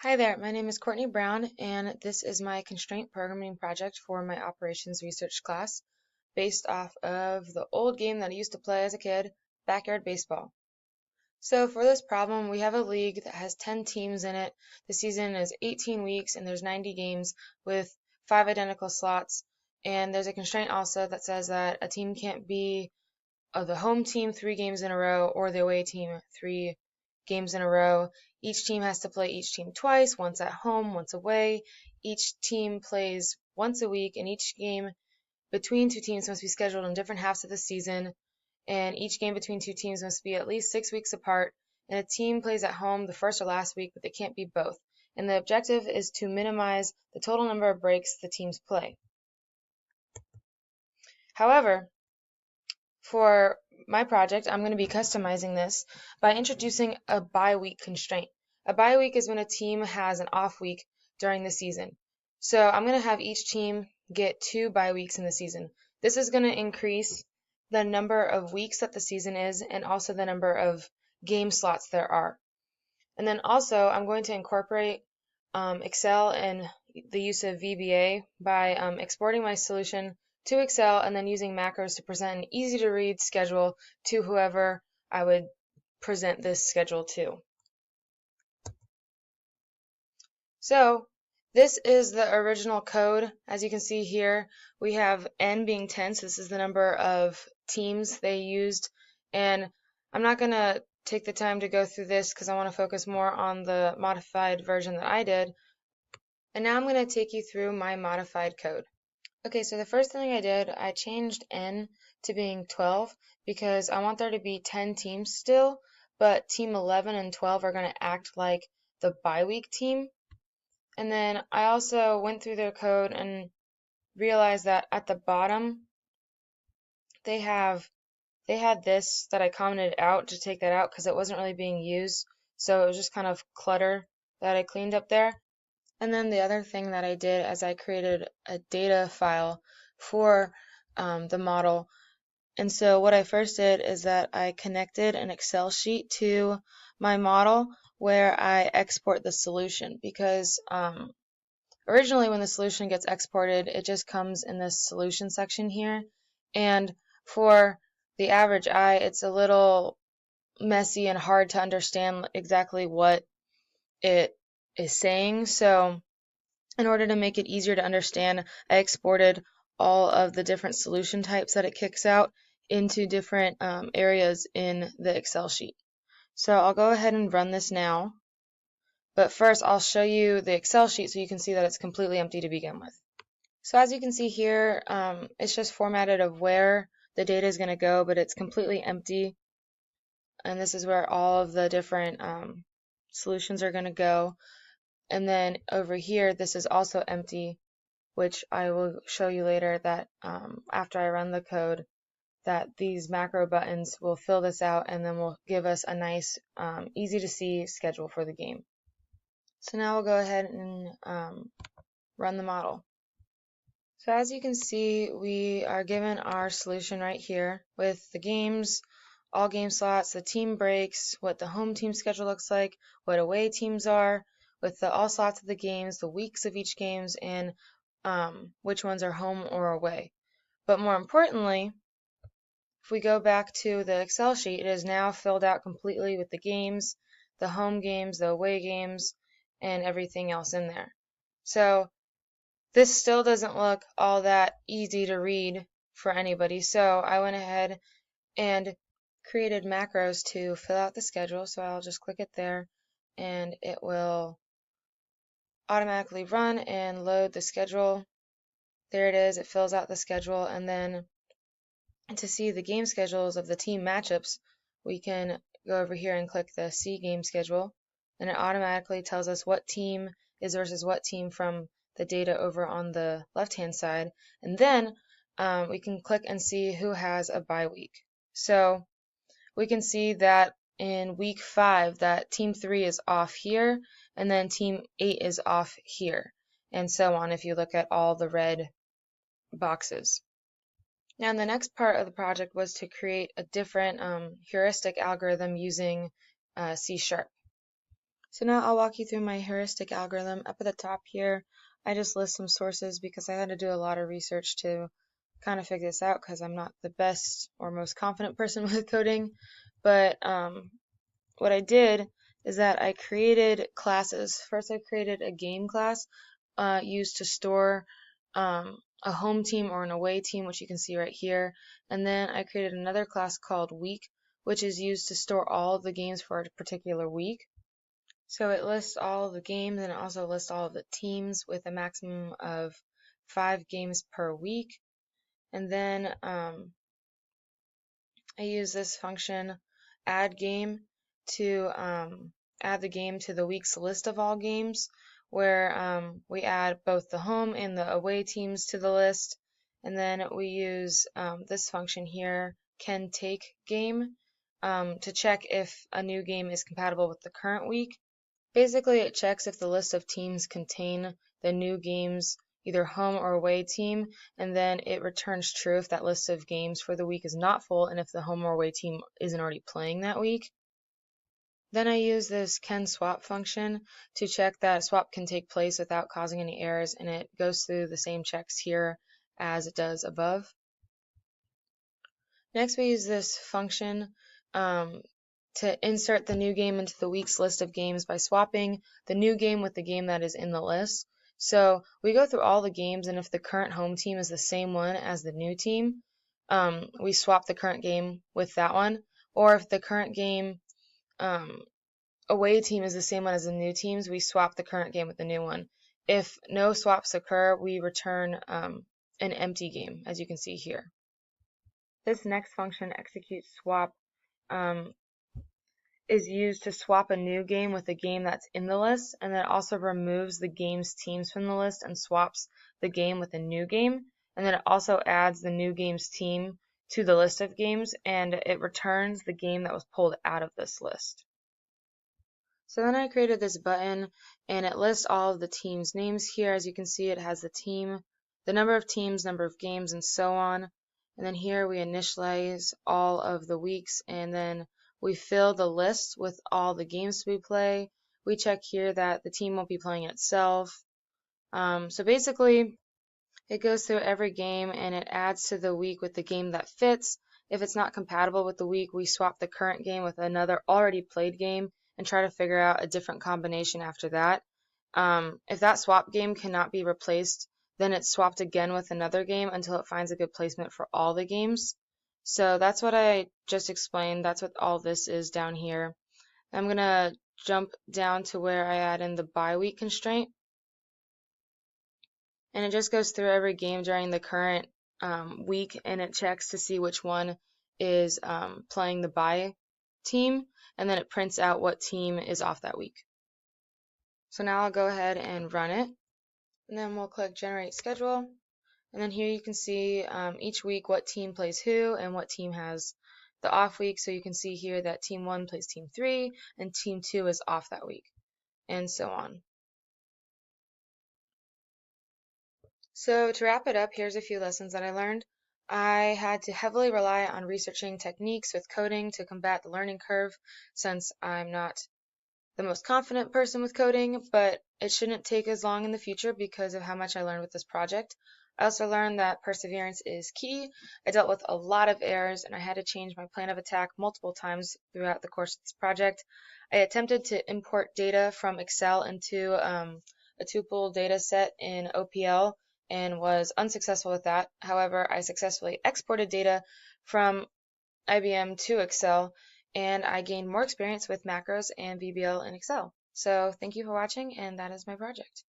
Hi there, my name is Courtney Brown, and this is my constraint programming project for my operations research class based off of the old game that I used to play as a kid, backyard baseball. So for this problem, we have a league that has 10 teams in it. The season is 18 weeks and there's 90 games with 5 identical slots. And there's a constraint also that says that a team can't be of the home team 3 games in a row or the away team 3 games in a row. Each team has to play each team twice, once at home, once away. Each team plays once a week, and each game between 2 teams must be scheduled in different halves of the season. And each game between 2 teams must be at least 6 weeks apart. And a team plays at home the first or last week, but they can't be both. And the objective is to minimize the total number of breaks the teams play. However, for my project, I'm going to be customizing this by introducing a bye week constraint. A bye week is when a team has an off week during the season. So I'm going to have each team get 2 bye weeks in the season. This is going to increase the number of weeks that the season is and also the number of game slots there are. And then also I'm going to incorporate Excel and the use of VBA by exporting my solution to Excel and then using macros to present an easy to read schedule to whoever I would present this schedule to. So this is the original code. As you can see here, we have n being 10, so this is the number of teams they used. And I'm not going to take the time to go through this because I want to focus more on the modified version that I did. And now I'm going to take you through my modified code. Okay, so the first thing I did, I changed n to being 12 because I want there to be 10 teams still, but team 11 and 12 are going to act like the bye week team. And then I also went through their code and realized that at the bottom they had this that I commented out to take that out because it wasn't really being used. So it was just kind of clutter that I cleaned up there. And then the other thing that I did is I created a data file for the model. And so what I first did is that I connected an Excel sheet to my model where I export the solution because originally when the solution gets exported, it just comes in this solution section here. And for the average eye, it's a little messy and hard to understand exactly what it is saying. So in order to make it easier to understand, I exported all of the different solution types that it kicks out into different areas in the Excel sheet. So I'll go ahead and run this now. But first, I'll show you the Excel sheet so you can see that it's completely empty to begin with. So as you can see here, it's just formatted of where the data is going to go, but it's completely empty. And this is where all of the different solutions are going to go. And then over here, this is also empty, which I will show you later that after I run the code, that these macro buttons will fill this out and then will give us a nice, easy to see schedule for the game. So now we'll go ahead and run the model. So as you can see, we are given our solution right here with the games, all game slots, the team breaks, what the home team schedule looks like, what away teams are, with the all slots of the games, the weeks of each games, and which ones are home or away. But more importantly, if we go back to the Excel sheet, it is now filled out completely with the games, the home games, the away games, and everything else in there. So this still doesn't look all that easy to read for anybody, so I went ahead and created macros to fill out the schedule. So I'll just click it there and it will automatically run and load the schedule. There it is, it fills out the schedule, and then to see the game schedules of the team matchups, we can go over here and click the See Game Schedule, and it automatically tells us what team is versus what team from the data over on the left-hand side. And then we can click and see who has a bye week. So we can see that in week 5 that team 3 is off here, and then team 8 is off here, and so on if you look at all the red boxes. Now, the next part of the project was to create a different heuristic algorithm using C#. So now I'll walk you through my heuristic algorithm. Up at the top here, I just list some sources because I had to do a lot of research to kind of figure this out because I'm not the best or most confident person with coding. But what I did is that I created classes. First, I created a game class used to store a home team or an away team, which you can see right here. And then I created another class called week, which is used to store all of the games for a particular week. So it lists all of the games and it also lists all of the teams with a maximum of 5 games per week. And then I use this function add game to add the game to the week's list of all games, where we add both the home and the away teams to the list. And then we use this function here, can_take_game, to check if a new game is compatible with the current week. Basically, it checks if the list of teams contain the new game's either home or away team, and then it returns true if that list of games for the week is not full and if the home or away team isn't already playing that week. Then I use this can_swap function to check that a swap can take place without causing any errors, and it goes through the same checks here as it does above. Next, we use this function to insert the new game into the week's list of games by swapping the new game with the game that is in the list. So we go through all the games, and if the current home team is the same one as the new team, we swap the current game with that one. Or if the current game away team is the same one as the new teams, we swap the current game with the new one. If no swaps occur, we return an empty game, as you can see here. This next function, execute swap, is used to swap a new game with a game that's in the list, and then it also removes the game's teams from the list and swaps the game with a new game, and then it also adds the new game's team to the list of games, and it returns the game that was pulled out of this list. So then I created this button, and it lists all of the teams' names here. As you can see, it has the team, the number of teams, number of games, and so on. And then here we initialize all of the weeks, and then we fill the list with all the games we play. We check here that the team won't be playing itself. So basically, it goes through every game and it adds to the week with the game that fits. If it's not compatible with the week, we swap the current game with another already played game and try to figure out a different combination after that. If that swap game cannot be replaced, then it's swapped again with another game until it finds a good placement for all the games. So that's what I just explained. That's what all this is down here. I'm going to jump down to where I add in the bye week constraint. And it just goes through every game during the current week, and it checks to see which one is playing the bye team, and then it prints out what team is off that week. So now I'll go ahead and run it, and then we'll click Generate Schedule. And then here you can see each week what team plays who and what team has the off week. So you can see here that Team 1 plays Team 3 and Team 2 is off that week, and so on. So to wrap it up, here's a few lessons that I learned. I had to heavily rely on researching techniques with coding to combat the learning curve, since I'm not the most confident person with coding, but it shouldn't take as long in the future because of how much I learned with this project. I also learned that perseverance is key. I dealt with a lot of errors and I had to change my plan of attack multiple times throughout the course of this project. I attempted to import data from Excel into a tuple data set in OPL and was unsuccessful with that. However, I successfully exported data from IBM to Excel, and I gained more experience with macros and VBL in Excel. So thank you for watching, and that is my project.